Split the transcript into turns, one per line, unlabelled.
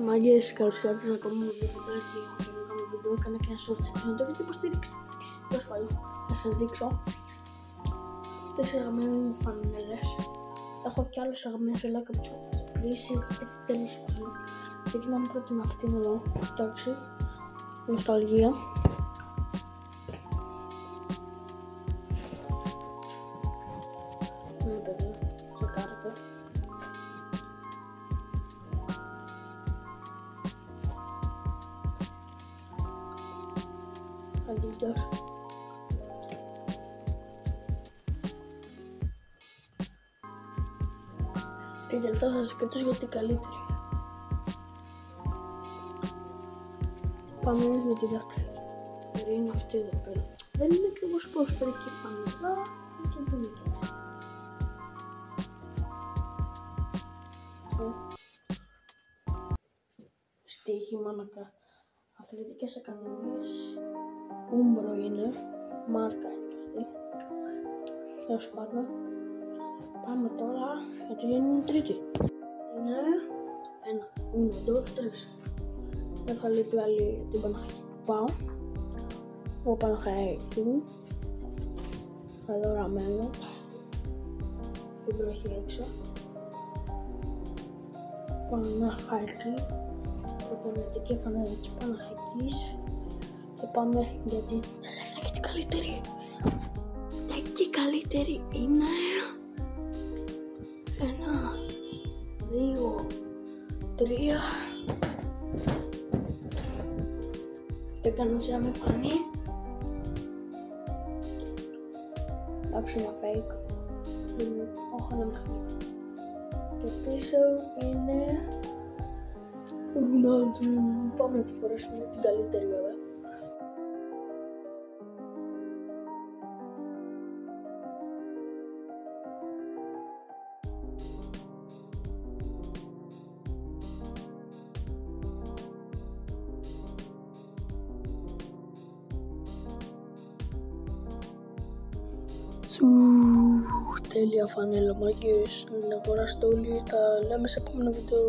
Μάγκες, καλώς ήρθατε σε ακόμα ένα βιντεάκι. Έχω βίντεο, έκανα και ένα short section, το έχετε υποστηρίξει. Τέλος πάντων, θα σας δείξω 4 αγαπημένες μου φανέλες. Έχω κι άλλες αγαπημένες, αλλά κάποιες λύσεις. Τέλος πάντων, ξεκινάμε πρώτα με αυτήν εδώ. Εντάξει, νοσταλγία. Ναι, παιδί, ξεκάρετε. Adidas. Την τελευταία θα σας κρατήσω για την καλύτερη. Πάμε για τη δεύτερη. Είναι αυτή εδώ πέρα. Δεν είναι ακριβώς προσφαιρική φανέλα, και δεν είναι και έτσι. Στοίχημα να αθλητικές ακαδημίες. Ούμπρο είναι, μάρκα είναι κάτι. Τέλος πάντων, πάμε τώρα για το γέννη τρίτη. Είναι 1, 2, 3. Δεν θα λείπει άλλη την Παναχαϊκή που πάω. Εγώ Παναχαϊκή μου. Εδώ ραμμένο. Η βροχή έξω. Παναχαϊκή. Προπονητική φανέλα της Παναχαϊκής. Και πάμε για την τελευταία και την καλύτερη. Και η καλύτερη είναι 1, 2, 3. Δεν κάνω σε με φανεί. Εντάξει, είναι fake. Όχι, δεν είναι fake. Και πίσω είναι Ρονάλντο. Πάμε να τη φορέσουμε την καλύτερη βέβαια. Τέλεια φανέλα, μάγκες. Να αγοράσετε όλοι. Τα λέμε σε επόμενο βίντεο.